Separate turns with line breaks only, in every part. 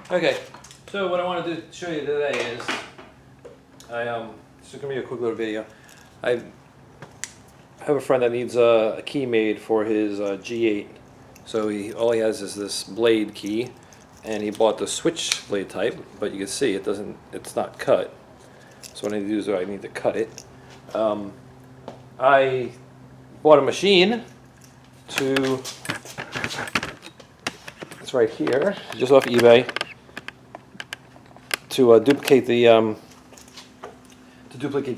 Okay, so what I want to show you today is, this is going to be a quick little video. I have a friend that needs a key made for his G8. So all he has is this blade key, and he bought the switch blade type, but you can see it's not cut. So what I need to do is I need to cut it. I bought a machine it's right here, just off eBay, to duplicate the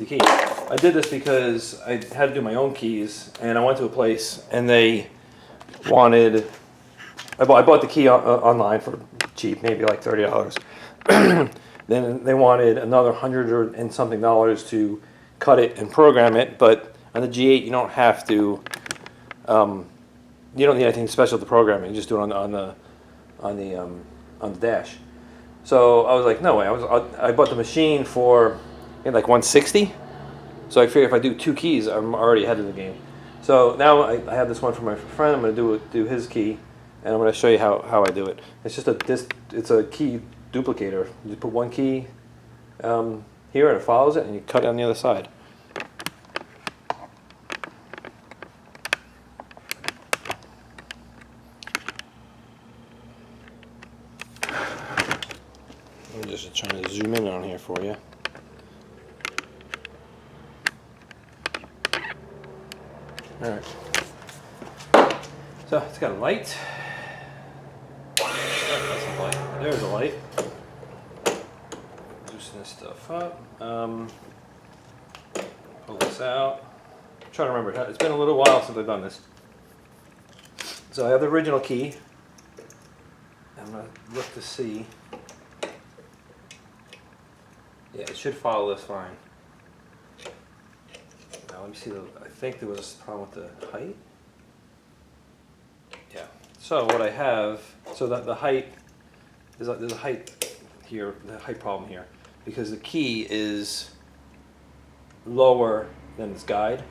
key. I did this because I had to do my own keys, and I went to a place and they wanted. I bought the key online for cheap, maybe like $30. Then they wanted another $100 and something to cut it and program it. But on the G8, you don't have to. You don't need anything special to program it. You just do it on the dash. So I was like, no way. I bought the machine for like $160. So I figure if I do 2 keys, I'm already ahead of the game. So now I have this one for my friend. I'm going to do his key, and I'm going to show you how I do it. It's just it's a key duplicator. You put one key here, and it follows it, and you cut it on the other side. I'm just trying to zoom in on here for you. Alright, so it's got a light. That's a light. There's a light. Loosen this stuff up. Pull this out. I'm trying to remember. It's been a little while since I've done this. So I have the original key. I'm going to look to see. Yeah, it should follow this fine. Now let me see. I think there was a problem with the height. Yeah. So what I have, that the height, there's a height here, the height problem here, because the key is lower than its guide.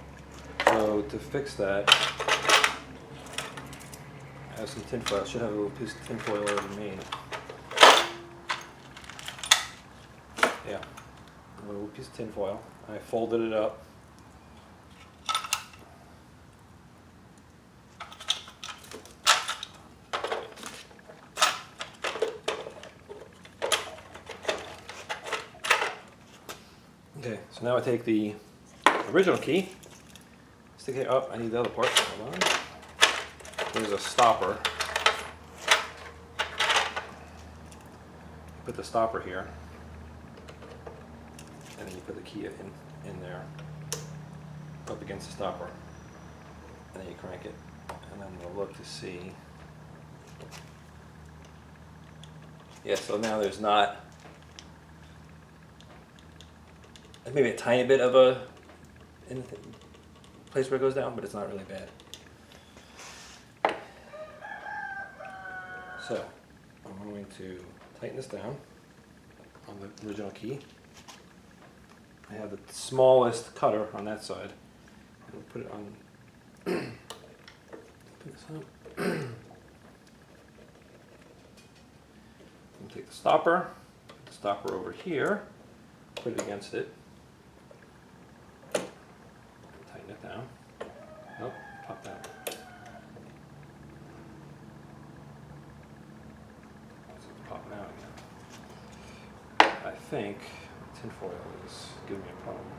So to fix that, I have some tinfoil. I should have a little piece of tinfoil already made. Yeah, a little piece of tinfoil. I folded it up. Okay, so now I take the original key, stick it up. I need the other part. Hold on. There's a stopper. Put the stopper here, and then you put the key in there, up against the stopper, and then you crank it. And I'm going to look to see. Yeah, so now there's not. Maybe a tiny bit of a place where it goes down, but it's not really bad. So I'm going to tighten this down on the original key. I have the smallest cutter on that side. I'll put it on. Put this up. I'm going to take the stopper. Put the stopper over here. Put it against it. Tighten it down. Nope, pop down. It's popping out again. I think tinfoil is giving me a problem.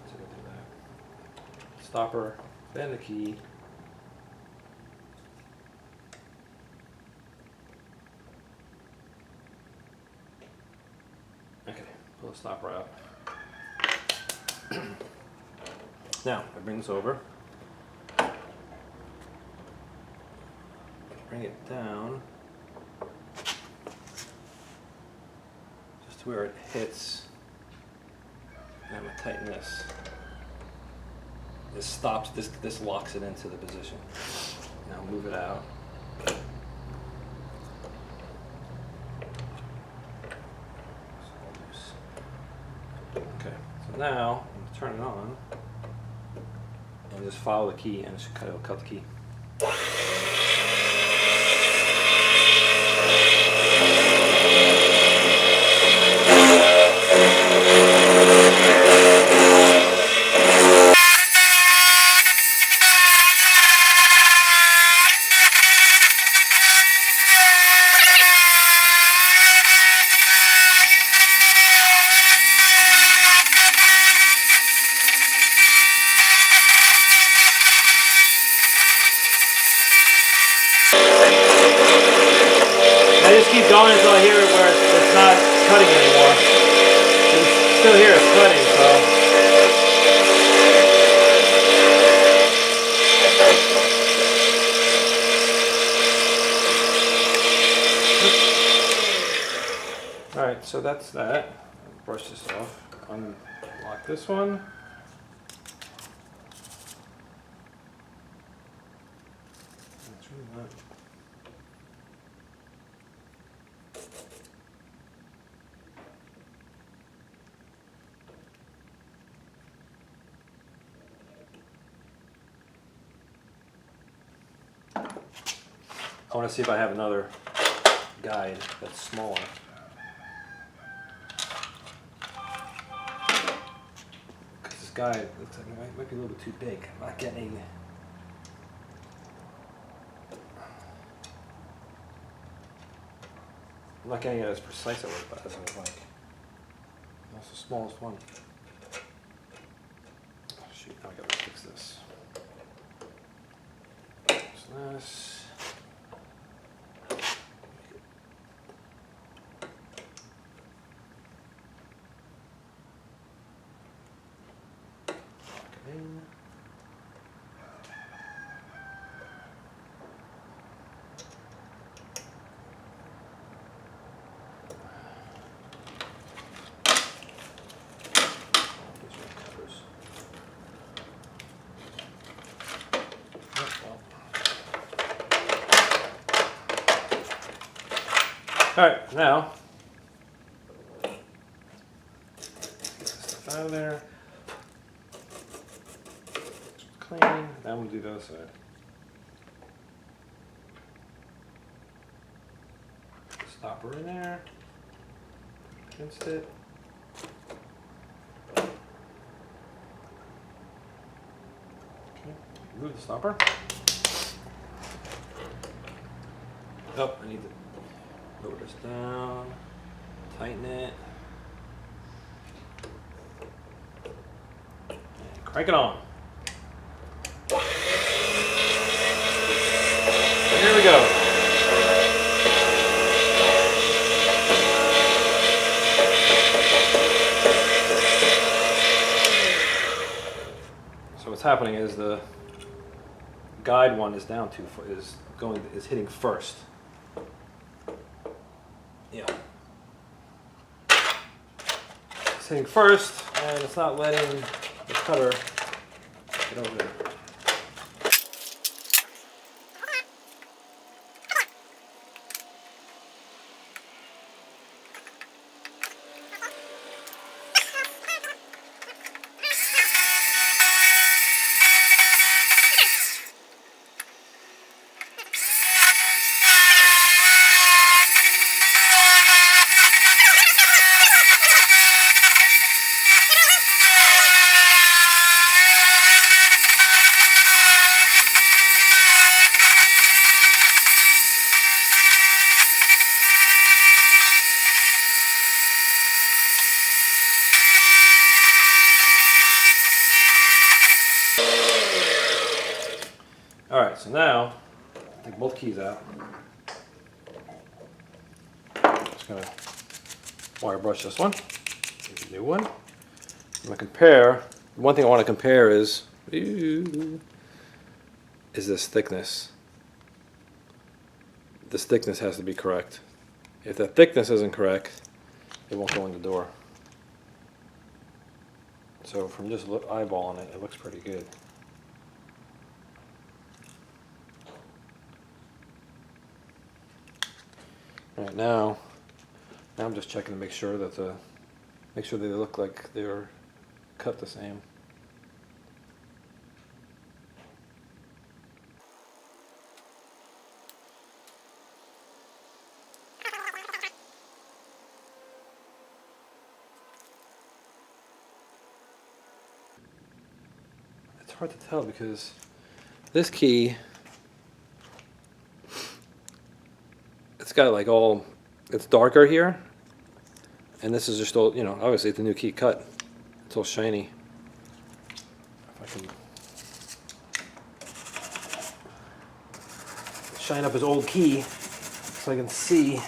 So we'll do that. Stopper, then the key. Okay, pull the stopper out. Now, I bring this over. Bring it down just to where it hits. And I'm going to tighten this. This stops, this locks it into the position. Now move it out. Okay, so now I'm going to turn it on. and just follow the key, and it'll cut the key. I just keep going until I hear it where it's not cutting anymore. You can still hear it's cutting, so. Alright, so that's that. Brush this off. Unlock this one. That's really not. I want to see if I have another guide that's smaller. Because this guide looks like it might be a little bit too big. I'm not getting. I'm not getting it as precise as I would like. That's the smallest one. Oh, shoot, now I gotta fix this. So this. Alright, now, get this stuff out of there. Clean. Now I'm going to do the other side. Stopper in there. Against it. Okay, remove the stopper. Oh, I need to lower this down, tighten it, and crank it on. Here we go. So what's happening is the guide one is down is hitting first. Yeah. It's hitting first, and it's not letting the cutter get over there. Alright, so now, take both keys out. Just going to wire brush this one. Here's a new one. I'm going to compare. One thing I want to compare is this thickness. This thickness has to be correct. If that thickness isn't correct, it won't go in the door. So from just eyeballing it, it looks pretty good. All right, now I'm just checking to make sure that they look like they're cut the same. hard to tell because this key, it's got like all, it's darker here, and this is just all, you know, obviously it's a new key cut. It's all shiny. If I can shine up his old key so I can see.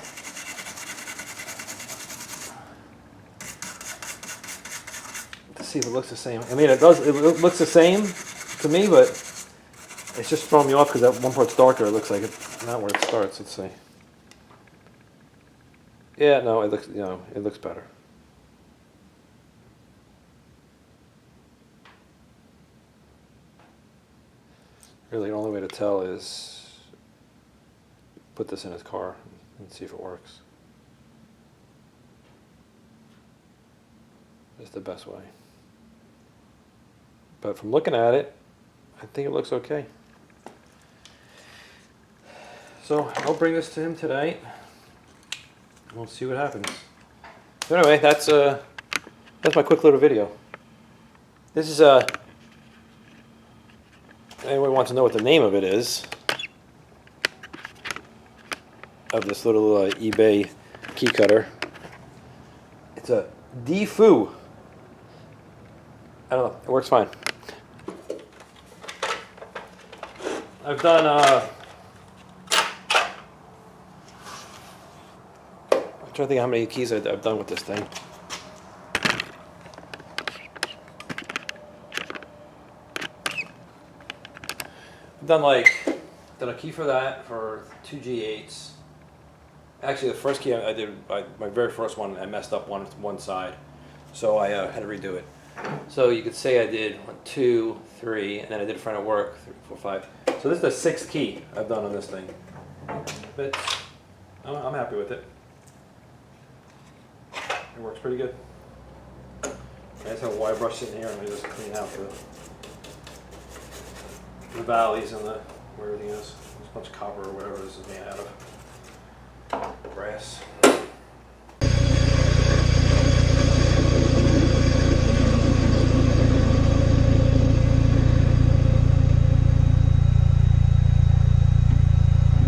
See if it looks the same. I mean, it does. It looks the same to me, but it's just throwing me off because that one part's darker. It looks like it's not where it starts. Let's see. Yeah, no, it looks. You know, it looks better. Really, the only way to tell is put this in his car and see if it works. It's the best way. But from looking at it, I think it looks okay. So I'll bring this to him today. We'll see what happens. So anyway, that's my quick little video. This is anyone wants to know what the name of it is, of this little eBay key cutter. It's a Defu. I don't know. It works fine. I've done, I'm trying to think how many keys I've done with this thing. I've done a key for that, for 2 G8s. Actually, the first key I did, my very first one, I messed up one side. So I had to redo it. So you could say I did 1, 2, 3, and then I did a friend at work, 3, 4, 5. So this is the 6th key I've done on this thing. But I'm happy with it. It works pretty good. I just have a wire brush sitting here and I just clean out the valleys and where everything is. There's a bunch of copper or whatever this is made out of. Brass.